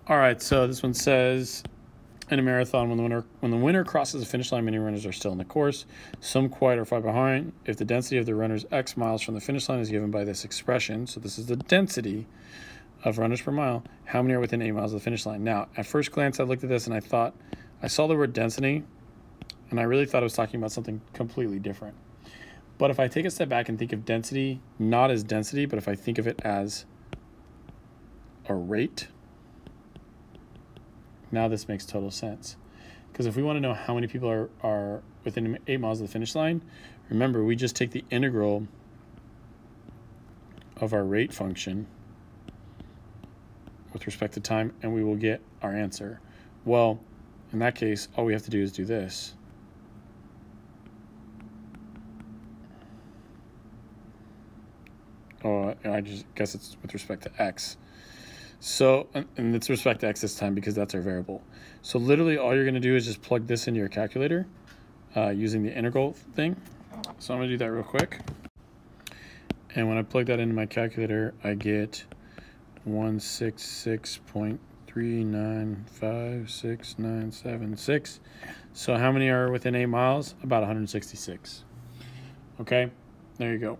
All right, so this one says, in a marathon, when the winner crosses the finish line, many runners are still in the course. Some quite are far behind. If the density of the runners X miles from the finish line is given by this expression, so this is the density of runners per mile, how many are within 8 miles of the finish line? Now, at first glance, I looked at this and I thought, I saw the word density, and I really thought it was talking about something completely different. But if I take a step back and think of density, not as density, but if I think of it as a rate, now this makes total sense. Because if we want to know how many people are within 8 miles of the finish line, remember, we just take the integral of our rate function with respect to time, and we will get our answer. Well, in that case, all we have to do is do this. Oh, I just guess it's with respect to x. So, and it's respect to x this time because that's our variable. So literally all you're going to do is just plug this into your calculator using the integral thing. So I'm going to do that real quick. And when I plug that into my calculator, I get 166.3956976. So how many are within 8 miles? About 166. Okay, there you go.